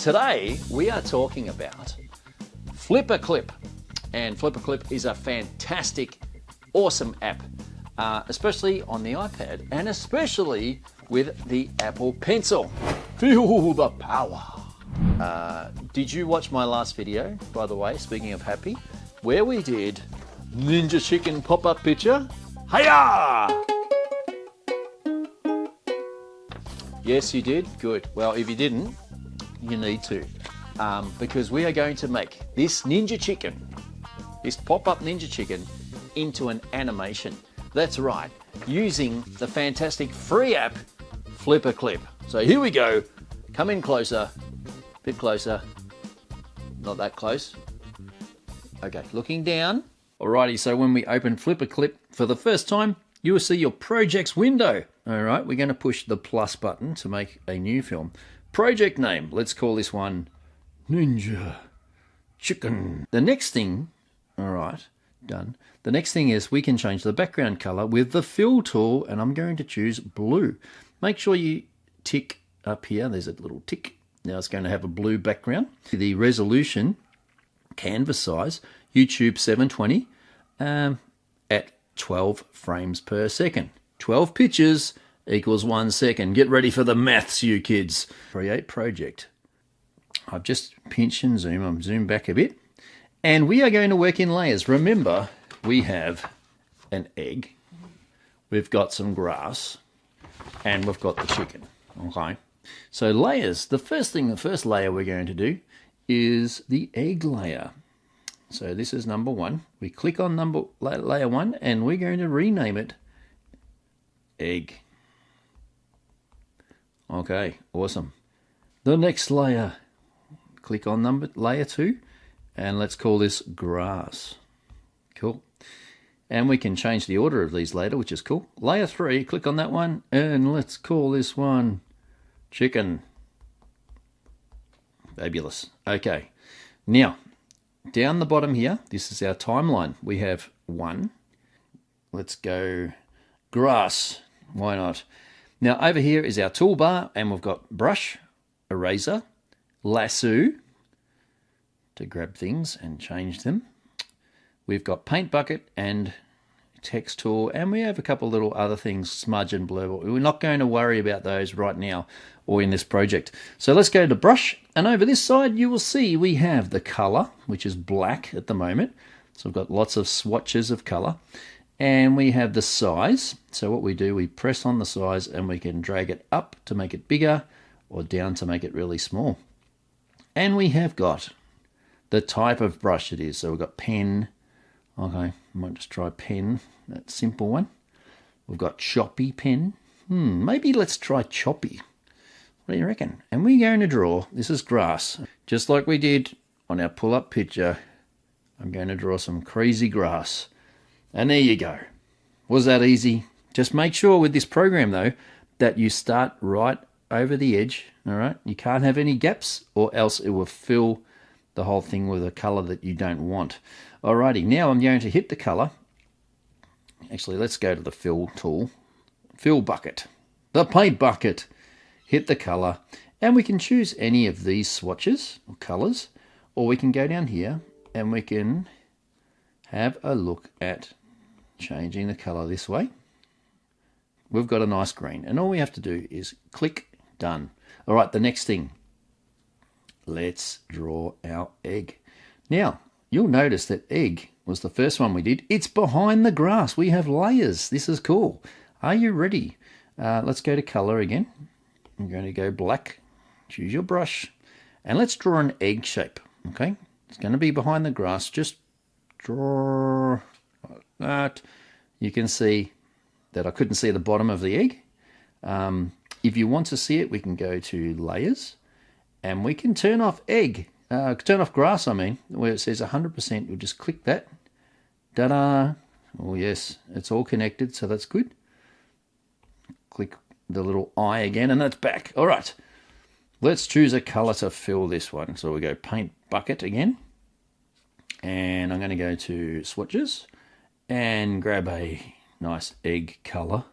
Today we are talking about FlipaClip, and FlipaClip is a fantastic, awesome app, especially on the iPad and especially with the Apple Pencil. Feel the power. Did you watch my last video, by the way, speaking of happy, where we did Ninja Chicken pop-up picture? Hiya! Yes, you did? Good. Well, if you didn't, you need to, because we are going to make this Ninja Chicken, this pop-up Ninja Chicken, into an animation. That's right, using the fantastic free app, FlipaClip. So here we go. Come in closer, bit closer, not that close. Okay, looking down. Alrighty, so when we open FlipaClip for the first time, you will see your projects window. Alright, we're going to push the plus button to make a new film. Project name, let's call this one Ninja Chicken. The next thing, alright, done. The next thing is we can change the background color with the fill tool, and I'm going to choose blue. Make sure you tick up here, there's a little tick. Now it's going to have a blue background. The resolution, canvas size, YouTube 720 at 12 frames per second. 12 pictures equals 1 second. Get ready for the maths, you kids. Create project. I've just pinched and zoom. I'm zoomed back a bit. And we are going to work in layers. Remember, we have an egg. We've got some grass. And we've got the chicken. Okay. So layers. The first layer we're going to do is the egg layer. So this is number 1. We click on layer 1 and we're going to rename it egg. Okay, awesome. The next layer, click on layer 2 and let's call this grass. Cool. And we can change the order of these later, which is cool. Layer 3, click on that one and let's call this one chicken. Fabulous. Okay. Now, down the bottom here, this is our timeline. We have 1. Let's go grass. Why not? Now over here is our toolbar, and we've got brush, eraser, lasso to grab things and change them. We've got paint bucket and text tool, and we have a couple little other things, smudge and blur, but we're not going to worry about those right now or in this project. So let's go to brush, and over this side you will see we have the color, which is black at the moment. So we've got lots of swatches of color, and we have the size. So what we do, we press on the size and we can drag it up to make it bigger or down to make it really small. And we have got the type of brush it is. So we've got pen. Okay, I might just try pen, that simple one. We've got choppy pen. Maybe let's try choppy. What do you reckon? And we're going to draw, this is grass. Just like we did on our pull-up picture, I'm going to draw some crazy grass. And there you go. Was that easy? Just make sure with this program though, that you start right over the edge, all right? You can't have any gaps or else it will fill the whole thing with a color that you don't want. Alrighty, now I'm going to hit the color. Actually, let's go to the fill tool. Fill bucket. The paint bucket. Hit the color. And we can choose any of these swatches or colors. Or we can go down here and we can have a look at changing the color this way. We've got a nice green. And all we have to do is click done. Alright, the next thing. Let's draw our egg. Now, you'll notice that egg was the first one we did. It's behind the grass. We have layers. This is cool. Are you ready? Let's go to color again. I'm going to go black. Choose your brush. And let's draw an egg shape. Okay? It's going to be behind the grass. Just draw like that. You can see that I couldn't see the bottom of the egg. If you want to see it, we can go to layers. And we can turn off egg. Turn off grass, I mean, where it says 100%. You'll just click that. Ta-da! Oh yes, it's all connected, so that's good. Click the little eye again, and that's back. All right, let's choose a color to fill this one. So we go paint bucket again, and I'm going to go to swatches and grab a nice egg color.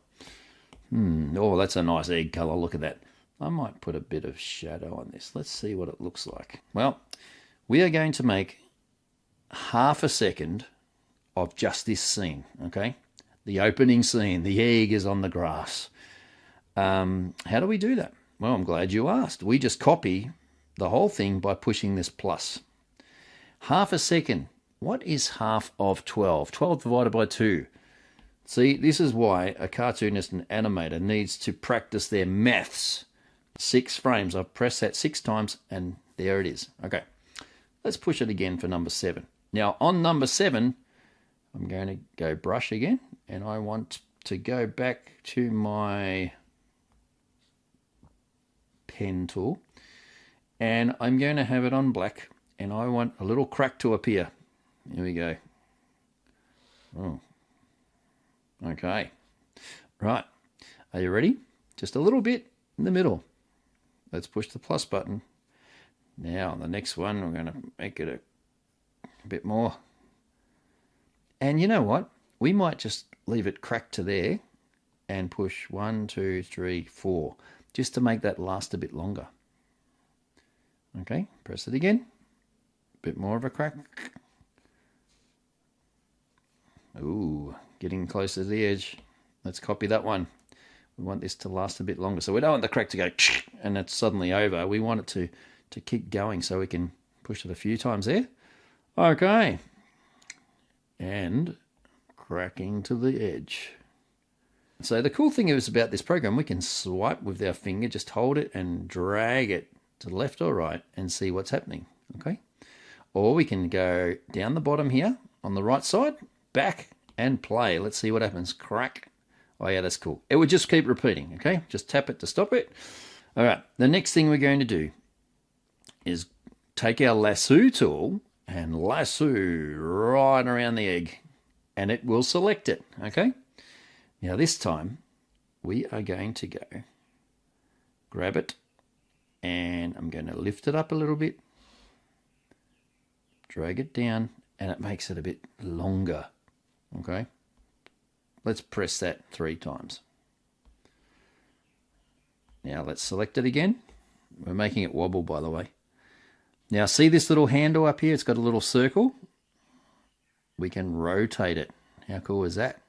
Oh, that's a nice egg color. Look at that. I might put a bit of shadow on this. Let's see what it looks like. Well, we are going to make half a second of just this scene, okay? The opening scene, the egg is on the grass. How do we do that? Well, I'm glad you asked. We just copy the whole thing by pushing this plus. Half a second. What is half of 12? 12 divided by 2. See, this is why a cartoonist and animator needs to practice their maths. 6 frames. I've pressed that 6 times and there it is. Okay, let's push it again for number 7. Now on number 7, I'm going to go brush again, and I want to go back to my pen tool, and I'm going to have it on black, and I want a little crack to appear. Here we go. Oh, okay. Right, are you ready? Just a little bit in the middle. Let's push the plus button. Now on the next one, we're going to make it a bit more. And you know what? We might just leave it cracked to there and push 1, 2, 3, 4, just to make that last a bit longer. Okay, press it again. A bit more of a crack. Ooh, getting closer to the edge. Let's copy that one. We want this to last a bit longer. So we don't want the crack to go and it's suddenly over. We want it to keep going, so we can push it a few times there. Okay. And cracking to the edge. So the cool thing is about this program, we can swipe with our finger, just hold it and drag it to the left or right and see what's happening. Okay. Or we can go down the bottom here on the right side, back and play. Let's see what happens. Crack. Oh yeah, that's cool. It would just keep repeating. Okay. Just tap it to stop it. All right. The next thing we're going to do is take our lasso tool and lasso right around the egg, and it will select it. Okay. Now this time we are going to go grab it, and I'm going to lift it up a little bit, drag it down, and it makes it a bit longer. Okay. Let's press that 3 times. Now let's select it again. We're making it wobble, by the way. Now see this little handle up here? It's got a little circle. We can rotate it. How cool is that?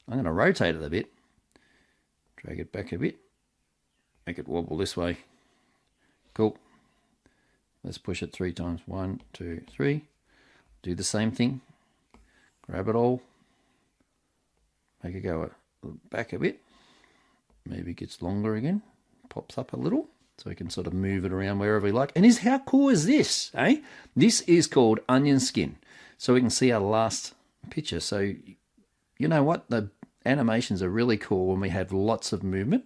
I'm going to rotate it a bit. Drag it back a bit. Make it wobble this way. Cool. Let's push it 3 times. 1, 2, 3. Do the same thing. Grab it all. Make it go back a bit. Maybe it gets longer again. Pops up a little. So we can sort of move it around wherever we like. And how cool is this, eh? This is called onion skin. So we can see our last picture. So you know what? The animations are really cool when we have lots of movement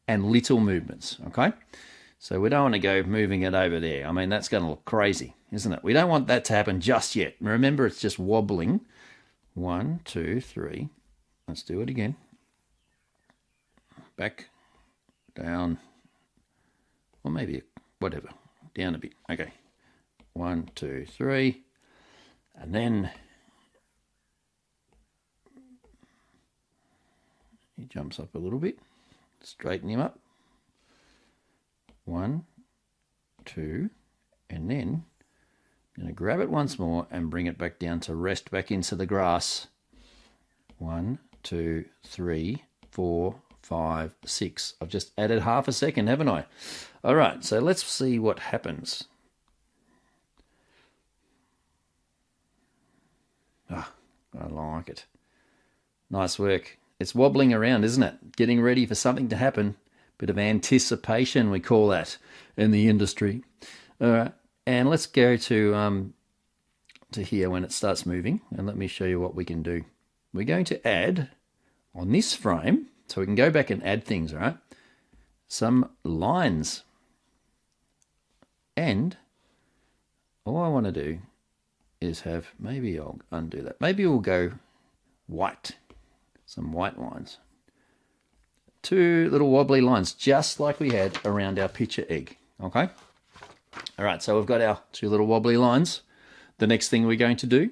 and little movements, okay? So we don't want to go moving it over there. I mean, that's going to look crazy, isn't it? We don't want that to happen just yet. Remember, it's just wobbling. 1, 2, 3. Let's do it again. Back, down, or maybe whatever, down a bit. Okay, 1, 2, 3, and then he jumps up a little bit. Straighten him up. 1, 2, and then I'm going to grab it once more and bring it back down to rest back into the grass. 1, 2, 3, 4, 5, 6. I've just added half a second, haven't I? All right, so let's see what happens. Ah, I like it. Nice work. It's wobbling around, isn't it? Getting ready for something to happen. Bit of anticipation, we call that in the industry. All right, and let's go to here when it starts moving, and let me show you what we can do. We're going to add on this frame, so we can go back and add things, all right? Some lines. And all I want to do is have, maybe I'll undo that. Maybe we'll go white, some white lines. 2 little wobbly lines, just like we had around our picture egg, okay? All right, so we've got our 2 little wobbly lines. The next thing we're going to do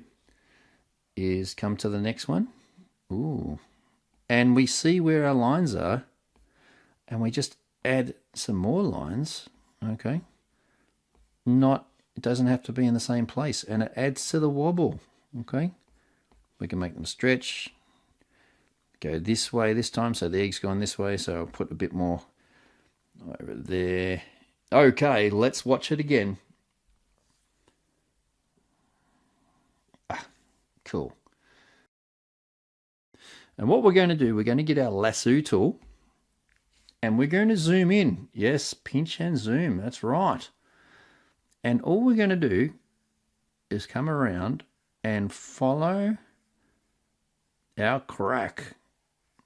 is come to the next one. Ooh. And we see where our lines are, and we just add some more lines. Okay. It doesn't have to be in the same place, and it adds to the wobble. Okay. We can make them stretch. Go this way this time, so the egg's gone this way, so I'll put a bit more over there. Okay, let's watch it again. Cool. And what we're going to do, we're going to get our lasso tool, and we're going to zoom in. Yes, pinch and zoom, that's right. And all we're going to do is come around and follow our crack.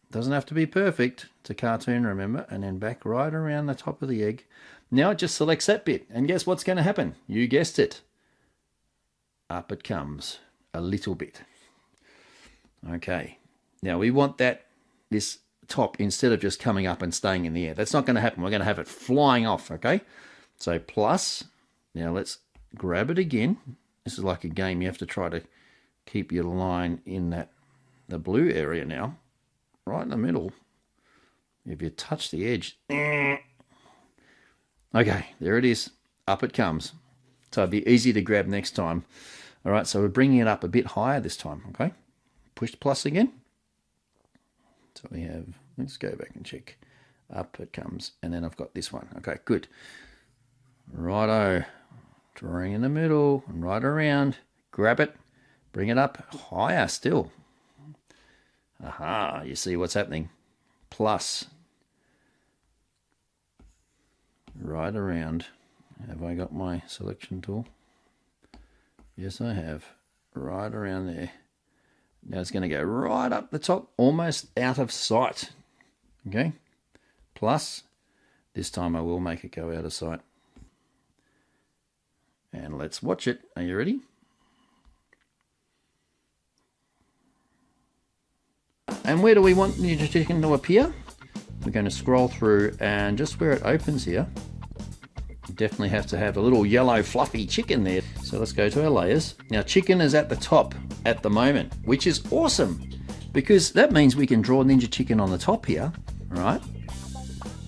Doesn't have to be perfect. It's a cartoon, remember? And then back right around the top of the egg. Now it just selects that bit. And guess what's going to happen? You guessed it. Up it comes a little bit. Okay. Now we want this top, instead of just coming up and staying in the air. That's not going to happen. We're going to have it flying off, okay? So plus, now let's grab it again. This is like a game. You have to try to keep your line in the blue area now. Right in the middle. If you touch the edge. Okay, there it is. Up it comes. So it'd be easy to grab next time. All right, so we're bringing it up a bit higher this time, okay? Push plus again. So we have, let's go back and check. Up it comes. And then I've got this one. Okay, good. Righto. Drawing in the middle and right around. Grab it. Bring it up higher still. Aha, you see what's happening. Plus. Right around. Have I got my selection tool? Yes, I have. Right around there. Now it's going to go right up the top, almost out of sight. Okay. Plus, this time I will make it go out of sight. And let's watch it. Are you ready? And where do we want Ninja Chicken to appear? We're going to scroll through, and just where it opens here, you definitely have to have a little yellow fluffy chicken there. So let's go to our layers. Now chicken is at the top at the moment, which is awesome, because that means we can draw Ninja Chicken on the top here, right?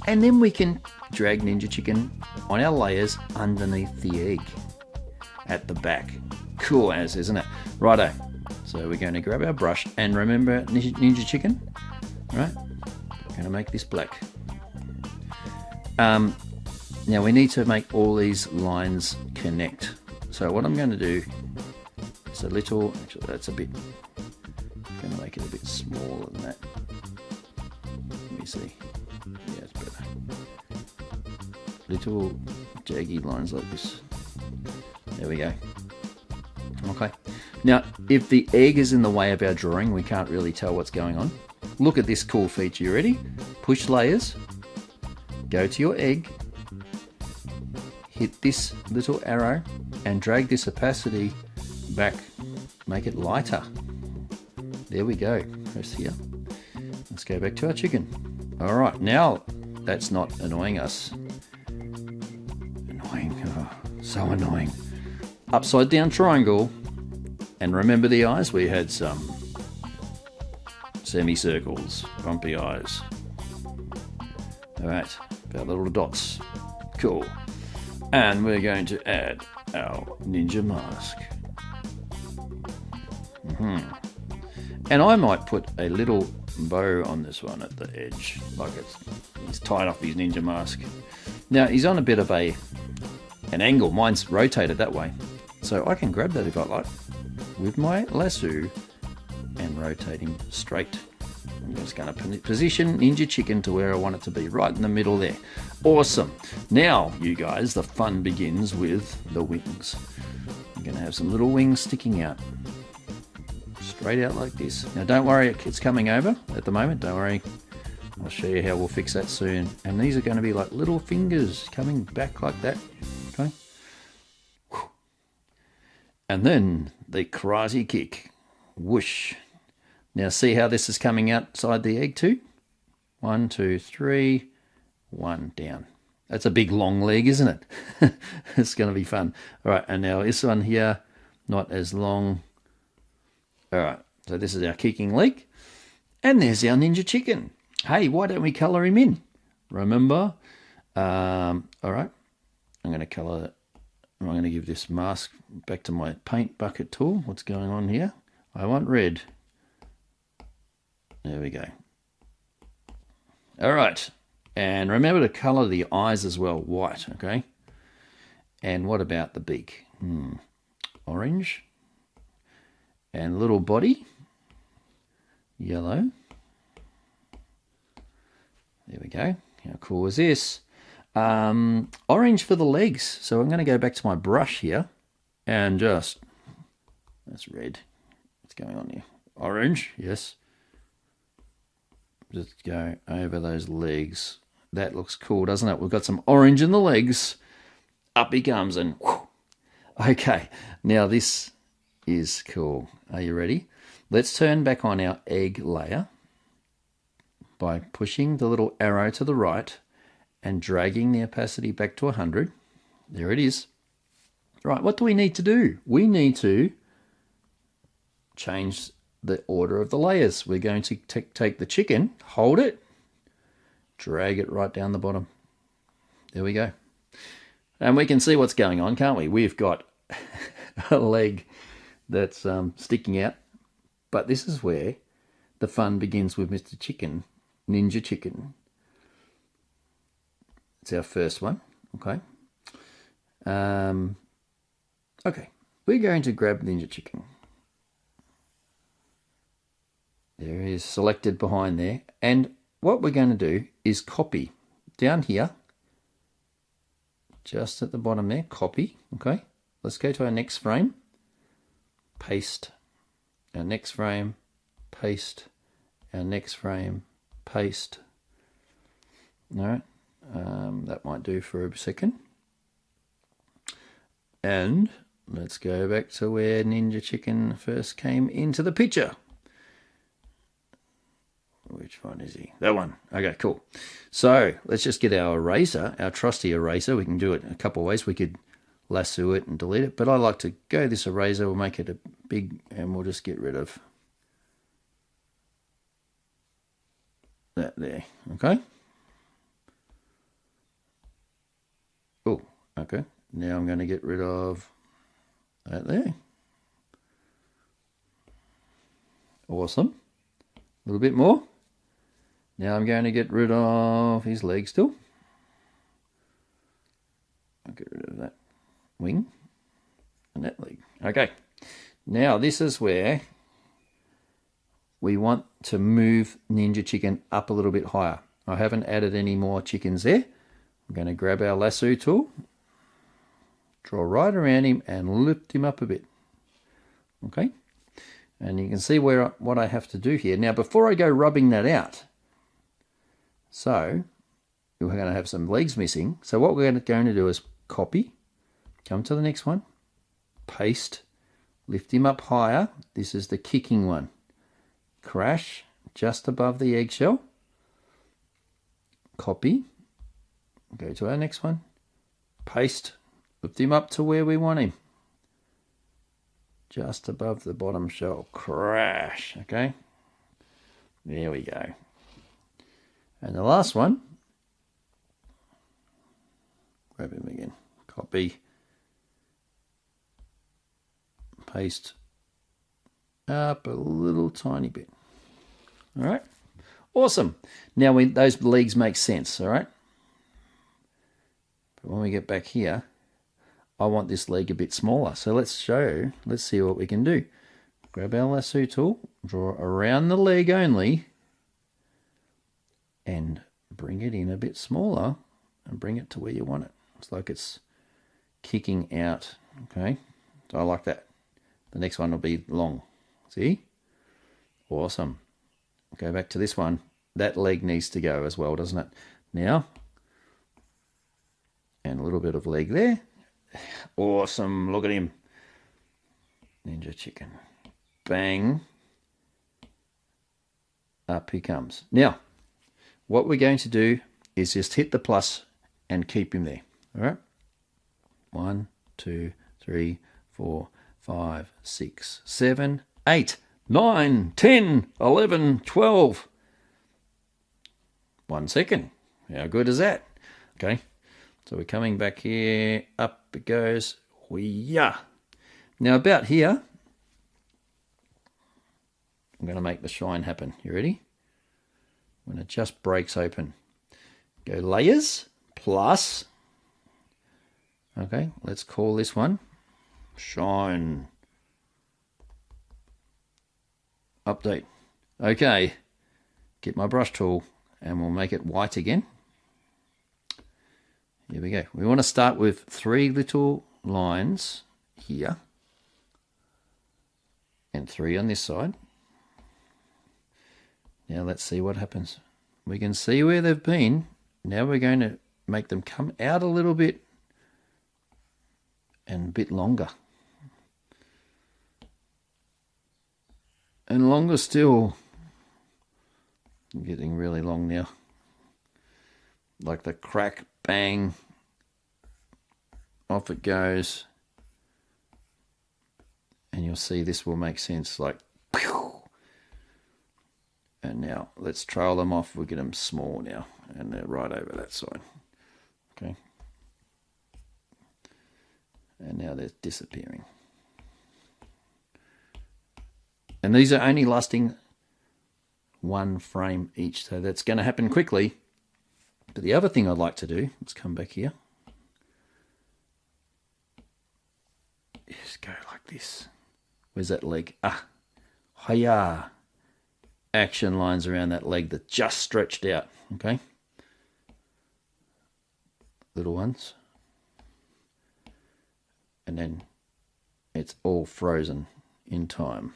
And then we can drag Ninja Chicken on our layers underneath the egg at the back. Cool as, isn't it? Righto. So we're going to grab our brush, and remember Ninja Chicken, right? We're going to make this black. Now we need to make all these lines connect. So what I'm going to do is a little, actually that's a bit, I'm going to make it a bit smaller than that. Let me see. Yeah, it's better. Little jaggy lines like this. There we go. Okay. Now, if the egg is in the way of our drawing, we can't really tell what's going on. Look at this cool feature. You ready? Push layers. Go to your egg. Hit this little arrow and drag this opacity back. Make it lighter. There we go. Press here. Let's go back to our chicken. All right. Now, that's not annoying us. Annoying. Oh, so annoying. Upside down triangle. And remember the eyes? We had some semicircles, bumpy eyes. All right, our little dots. Cool. And we're going to add our ninja mask. And I might put a little bow on this one at the edge, like he's tied off his ninja mask. Now he's on a bit of an angle. Mine's rotated that way, so I can grab that if I like with my lasso and rotating straight. I'm just going to position Ninja Chicken to where I want it to be, right in the middle there. Awesome. Now, you guys, the fun begins with the wings. I'm going to have some little wings sticking out. Straight out like this. Now, don't worry, it's coming over at the moment. Don't worry. I'll show you how we'll fix that soon. And these are going to be like little fingers coming back like that. Okay. And then the karate kick. Whoosh. Now see how this is coming outside the egg too? 1, 2, 3, 1 down. That's a big long leg, isn't it? It's going to be fun. All right, and now this one here, not as long. All right, so this is our kicking leg. And there's our Ninja Chicken. Hey, why don't we colour him in? Remember, All right, I'm going to color it. I'm going to give this mask back to my paint bucket tool. What's going on here? I want red. There we go. All right, and remember to color the eyes as well, white, okay? And what about the beak? Orange. And little body, yellow. There we go. How cool is this? Orange for the legs. So I'm going to go back to my brush here and just, that's red. What's going on here? Orange, yes. Just go over those legs. That looks cool, doesn't it? We've got some orange in the legs. Up he comes and whoo. Okay, now this is cool. Are you ready? Let's turn back on our egg layer by pushing the little arrow to the right and dragging the opacity back to 100. There it is. Right, what do we need to do? We need to change the order of the layers. We're going to take the chicken, hold it, drag it right down the bottom. There we go. And we can see what's going on, can't we? We've got a leg that's sticking out. But this is where the fun begins with Mr. Chicken, Ninja Chicken. It's our first one, okay? Okay, we're going to grab Ninja Chicken. There he is, selected behind there. And what we're going to do is copy down here, just at the bottom there, copy, okay? Let's go to our next frame, paste, our next frame, paste, our next frame, paste. All right, that might do for a second. And let's go back to where Ninja Chicken first came into the picture. Which one is he? That one. Okay, cool. So let's just get our eraser, our trusty eraser. We can do it a couple of ways. We could lasso it and delete it, but I like to go this eraser. We'll make it a big, and we'll just get rid of that there. Okay. Oh, okay. Now I'm going to get rid of that there. Awesome. A little bit more. Now I'm going to get rid of his leg still. I'll get rid of that wing and that leg. Okay. Now this is where we want to move Ninja Chicken up a little bit higher. I haven't added any more chickens there. I'm going to grab our lasso tool, draw right around him and lift him up a bit. Okay. And you can see what I have to do here. Now before I go rubbing that out, so we're going to have some legs missing. So what we're going to do is copy, come to the next one, paste, lift him up higher. This is the kicking one. Crash just above the eggshell. Copy, go to our next one, paste, lift him up to where we want him. Just above the bottom shell. Crash, okay? There we go. And the last one, grab him again, copy, paste up a little tiny bit. All right, awesome. Now those legs make sense, all right? But when we get back here, I want this leg a bit smaller. So let's see what we can do. Grab our lasso tool, draw around the leg only, and bring it in a bit smaller and bring it to where you want it. It's like it's kicking out, okay? So I like that. The next one will be long. See? Awesome. Go back to this one. That leg needs to go as well, doesn't it? Now, and a little bit of leg there. Awesome. Look at him. Ninja Chicken. Bang. Up he comes. Now, what we're going to do is just hit the plus and keep him there. All right? 1, 2, 3, 4, 5, 6, 7, 8, 9, 10, 11, 12. 1 second. How good is that? Okay, So we're coming back here, up it goes, yeah. Now about here, I'm going to make the shine happen. You ready? When it just breaks open. Go layers, plus, okay, let's call this one shine. Update. Okay, get my brush tool and we'll make it white again. Here we go. We want to start with 3 little lines here and 3 on this side. Now let's see what happens. We can see where they've been. Now we're going to make them come out a little bit and a bit longer. And longer still. I'm getting really long now. Like the crack, bang, off it goes. And you'll see this will make sense, like, pew. And now let's trail them off. We'll get them small now, and they're right over that side. Okay. And now they're disappearing. And these are only lasting 1 frame each, so that's going to happen quickly. But the other thing I'd like to do, let's come back here, is go like this. Where's that leg? Ah, hiya. Action lines around that leg that just stretched out, okay? Little ones. And then it's all frozen in time.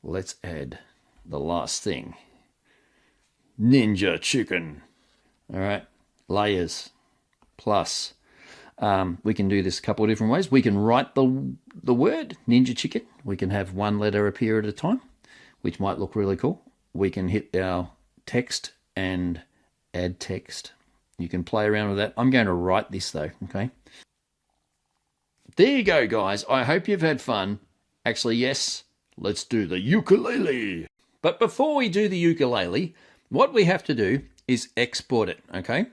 Let's add the last thing. Ninja chicken. All right, layers, plus. We can do this a couple of different ways. We can write the word ninja chicken. We can have 1 letter appear at a time, which might look really cool. We can hit our text and add text. You can play around with that. I'm going to write this though, okay? There you go, guys. I hope you've had fun. Actually, yes, let's do the ukulele. But before we do the ukulele, what we have to do is export it, okay?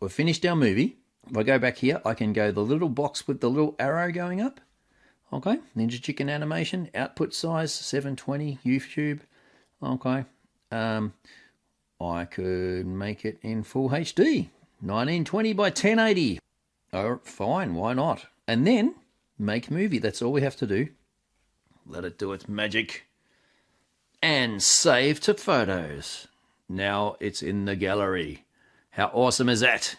We've finished our movie. If I go back here, I can go the little box with the little arrow going up. Okay, Ninja Chicken animation, output size 720, YouTube. Okay, I could make it in full HD, 1920 by 1080. Oh, fine, why not? And then make movie. That's all we have to do. Let it do its magic. And save to photos. Now it's in the gallery. How awesome is that?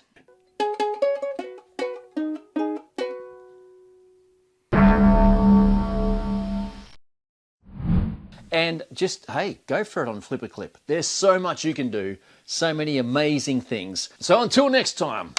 And just, hey, go for it on FlipaClip. There's so much you can do, so many amazing things. So until next time.